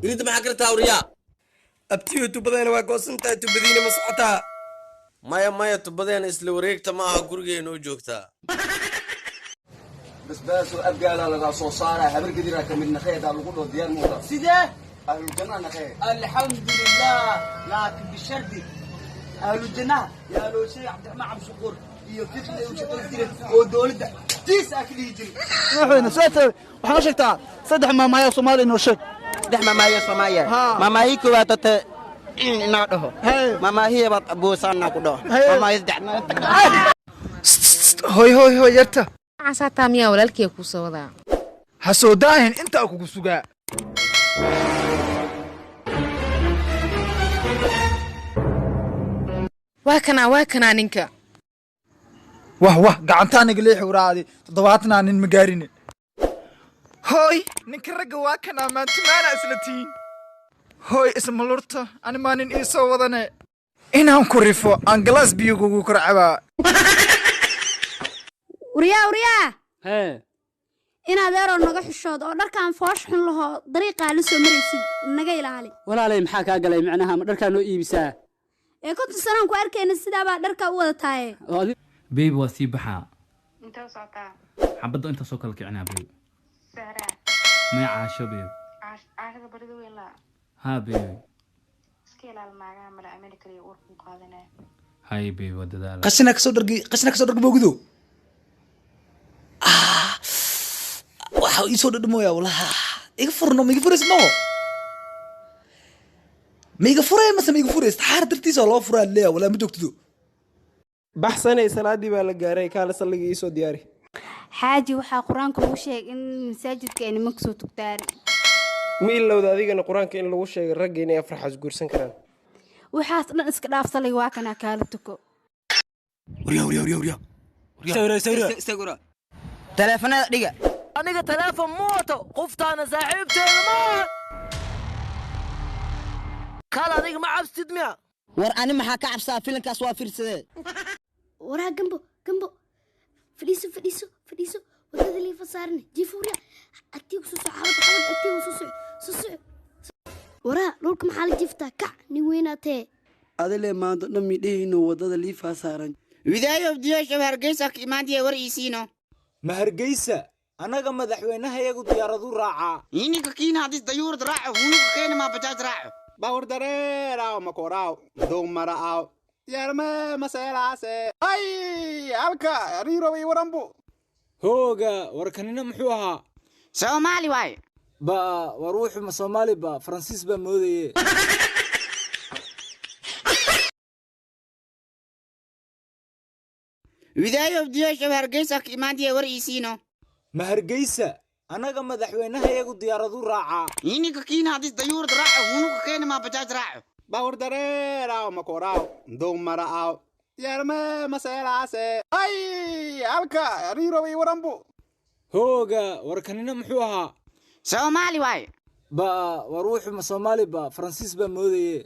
إنت ما حكرتها وريا أبتيو تبدين واقوسنتا تبدين مسعوتا مايا تبدين إسلوريك تماها قرقي نوجوكتا بس وأبقى لغا صوصارة هبر قديرة كمل نخيه دا لغو ديار موتا سيده أهل الجنة نخيه الحمد لله لكن بالشرط أهل الجنة يا لو شيء عبد الرحمن عبد الشكور يفتح وشكل كثير ودولة تيس أكل يجري نحن ساتر وحنا شكتا صدح ما يا صومالي إنه شك دح ما هي سماية ما هي كواتة نعده ما هي أبو سانا كده ما يزدحنا هوي يرتا عساتا ميا ولالكي كوسو ودا حسوداهن انت اكو سوغا واكنا نينكا واه قعنتان قليح ورادي تضواتنا نين مقارين هوي نينك رقا واكنا ما انتمانا اسلتين هوي اسم اللورتا انا ما نين ايسو ودانا انهم كوريفو انجلاس بيوغو كرعبا وريا هee inaad eero naga xishood oo dharkaan foosh xun laho dariiqa la soo maraysid naga ilaali walaalay maxaa ka galay macnaha ma dharka noo iibisaa ee kunta sanaan ku arkayna sidaa baa dharka u wada tahay baby waa sii baxaa inta socota xabadda inta soo kala kicinaa baby sahra ma caasho baby caashada barido weela ha baby iska ilaal maaga mala America iyo urku qaadanaa hay baby wadada qashina ka soo dhargi boogudo waxa ii soo dhadhamoya walaha iga furno ma iga furaysno ma iga furay ma furays taar dartiisa loo furaa leeya wala ma joogtido baxsanay salaadii baa la gaaray kaala salliga ii soo diyaari xaaji waxa quraanka lagu sheegay in masaajidka ay nimanka soo tugtaan ma ilowda adigana quraanka in lagu sheegay rag inay afraxas guursan karaan waxaas dhan iska dhaaf salliga waa kana kaala tuko وريا سيرا تلفونات دقة aniga telefoon mooto qoftaana saaxiibteeda ma kala adiga ma cabsid miya war ani maxaa ka cabsaa filimkaas waa fiirsadee waraa gambo fadhiiso wadada lii fasaarne jifuuriya agtiigu soo xawad agtiigu soo waraa dhulka maxaa la jiftaa kac nin weynaatee adile maanta dhan midhihinu wadada lii fasaaran widaayo diyaasha hargeysa ka imaantiya war iisiino ma hargeysa anaga madaxweynaha iyagu diyaaradu raacaa ininka kiina hadis dayuurad raaco hunuka keena ma bajaaj raaco bawr dareeraaw makoraaw duumaraaw diyaarme maseelaase ay halka riiroway waranbu hooga warkanina muxuu ahaa soomaali waaye ba war wuxuu ma soomaali ba faransiis ba moodaye widaayo diyaasha hargeysa ka imaantiya war iisiino ma hargeysa anaga madaxweynaha iyagu diyaaradu raacaa ininka kiina hadis dayuurad raaco hunuka keena ma bajaaj raaco bawr dareeraaw makoraaw duumaraaw diyaarme maseelaase ay halka riiroway waranbu hooga warkanina muxuu ahaa soomaali waaye ba war wuxuu ma soomaali ba faransiis ba moodaye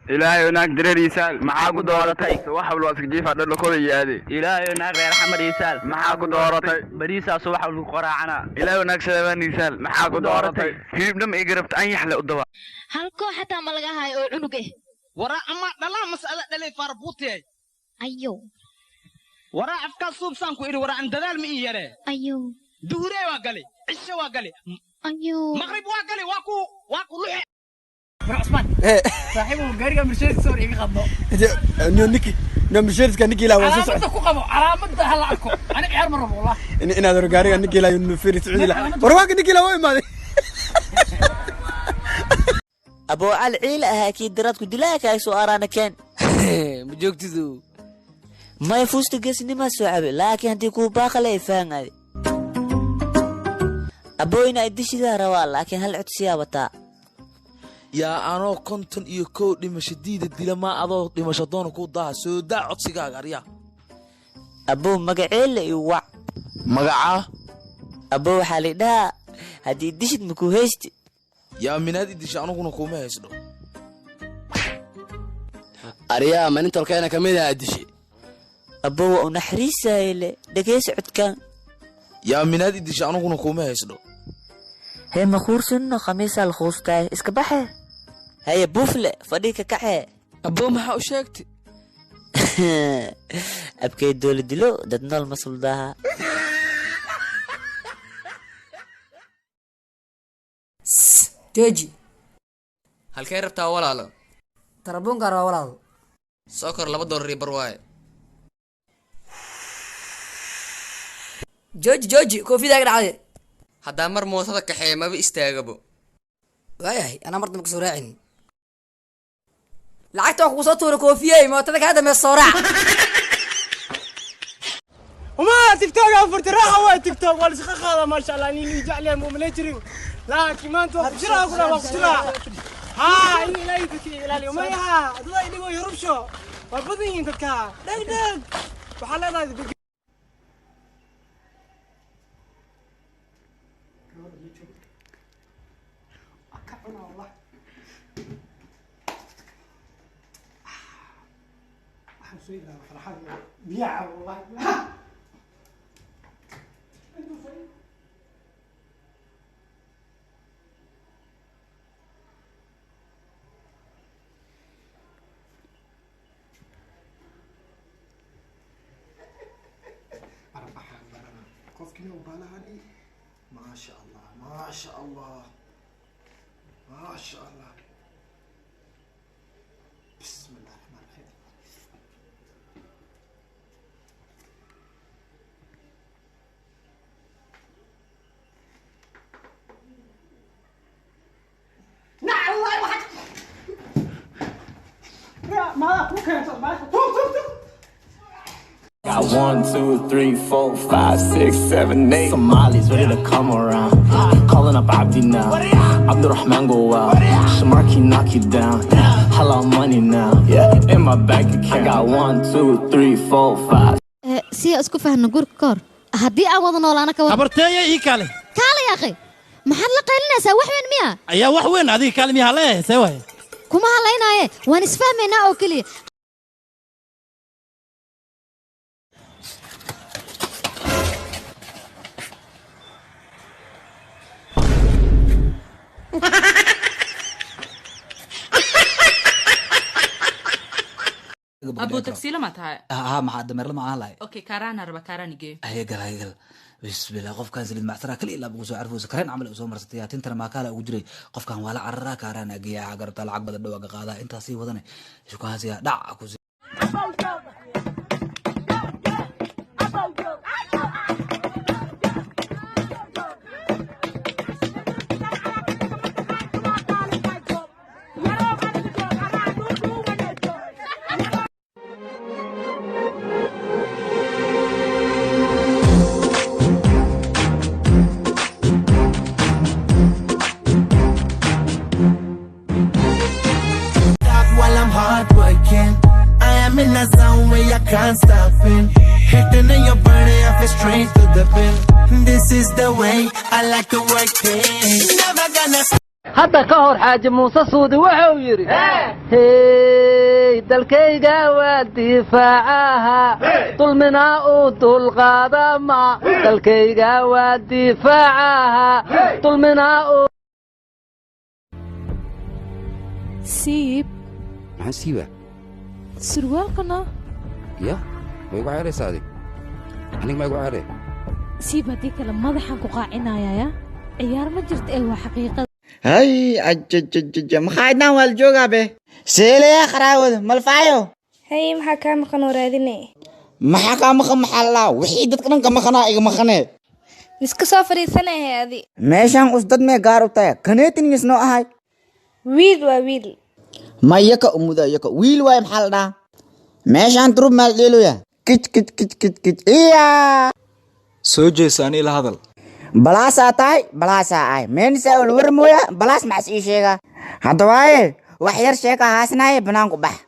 إلهي وناك درير يسال معاكو دورتي سواح بالواسك جيفا دلكودا يادي إلهي وناك غير حمد يسال معاكو دورتي بريسا سواح بالقراعنا إلهي وناك سليمان يسال معاكو دورتي كيف دم إقربت أن يحلق الدواء halko xataa ma laga hayo oo cunuge wara ama dhalaa mas'ala dhalay farbuutay ayo wara afka suubsan ku iri wara an dadaal ma ii yare ayo duure waa gali cisho waa gali ayo maghrib waa gali waa ku luxe عثمان صاحبه غاريغا مرشيد صور ايغا قدو مرشيدكا نيكي لا واسو علامته ku qabo calaamada hal arko ana ciyaar mar rabo wallah in aad gaariga ninkii la inuu fiiri saudi la warwaaka ninkii la way maaday abo al ciil ah ki diradku dilaaka ay soo arana keen ma joogtidu may fuusta geesnima soo cabe laakiin hadii ku baaqalay faangay abo ina idishida rawaa laakiin hal codsiya wata yaa anoo 51 dhimasho diida dilama adoo dhimasho doon ku daa soo daa codsigaaga arya abo magaceele iyo wac magaca abo waxa la dhaha hadii dishid ma ku heesti yaa minaadi disha anuguna kuma heesdo arya man inta kalena kamida dishi abo una xariisayle dhageys codkan yaa minaad idisha anuguna kuma haysno hee ma khuursanno khamiisaa la khuustaaye iska baxe haye buufle fadhii ka kaxee aboo maxaa u sheegtay abkay dooli dilo dad nool ma suldaaha jooji halkay rabtaa walaalo tarabuunkaan waa walaalo soo kor $2 iyo bar waaye jooji koofidaaga dhacday haddaa mar mootada kaxeeya maba istaagabo waayahay anaa mar dambe kasoo raacin lacagta waa kugu soo tuura koofiyey mootada kaa dambe soo raac وما تيك توك أفرت راحة وين تيك توك ولا شيء هذا ما شاء الله إني اللي جعله مو مليتري لكن ما أنتوا بسرعة كلها بسرعة ها إني لا يدك لا اليوم ها الله يديكوا يهرب شو وبدين أنت كا دق وحلا هذا بيع والله ما شاء الله ما شاء الله ما شاء الله بسم الله الرحمن الرحيم نعم والله واحد يا ما ممكن Got 1, 2, 3, 4, 5, 6, 7, 8 Somalis ready to come around. Calling up Abdi now. Abdurrahman go out. Shamarki knock you down. Halal money now. Yeah, in my bank account. I got 1, 2, 3, 4, 5. si isku fahno gurka kor haddii aan wada noolaana ka wada habarteeya ii kale kaale ya akhi maxaad la qaylinaysaa wax weyn miya ayaa wax weyn adiga kale miyaa leeyahay way kuma hadlaynaaye waan isfahmaynaa oo keliya أبو تكسيلة ما تاعي ما حد مر معاه لاي أوكي كارانا ربا كاراني جي هيقل بسم الله قف كان سليم معترا كل إلا بقول عرفوا سكرين عمل أسوأ مرستيا تنتر ما كلا وجري قف كان ولا عرّا كارانا جيا عقرب طلع عقبة الدواء قاعدة أنت أصيب وضني شو كان زيا دع أكوزي in a zone where you can't stop it. Hitting in your body, I feel straight to the pin. This is the way I like to work it. Never gonna stop. hadda ka hor xaaji muuse suudi wuxuu yiri hey dalkayga waa difaacaha dulmina uu dulqaadama dalkayga waa difaacaha dulmina uu siib maxaan siiba surwaalkana ya ma igu caaraysa adig aniga ma igu caarey siib haddii kale madaxaan ku qaacinayaya ciyaar ma jirta ee waa xaqiiqada هاي أجججج مخايدنا والجوجا به سيلي خراود ملفايو هاي محاكا مخنو راديني محاكا محلا وحيدت كنن كمخنا إيج مخنة مسك سافري سنة هذه ماشان أستاذ مي قارو تايا كنيتني مسنو هاي ويل ما يكا أمودا يكا ويل واي محلنا ماشان تروب مال ليلو يا كت إيا سوجي ساني لهذا بلاسا تاي بلاسا اي من سأل ورمويا بلاس مع سيشيغا هدواي وحير شيكا هاسناي بنانكو بح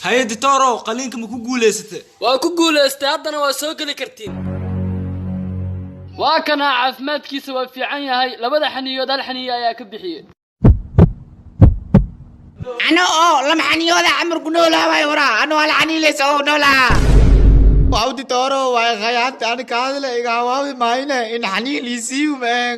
هاي دكتورو قلينك ما كوغوليسته waa ku guuleystay haddana waa soo geli kartiin waa kana caafimaadkiisa waa fiican yahay labada xaniyood hal xaniyo ayaa ka bixiyay أنا لما حنيودا عمر كنولا واي ورا أنا ولا حني ليس نولا وعودي تارو وخيانتي أنا كهذا إيجا هواوي ماينة إن حنين يسيو مان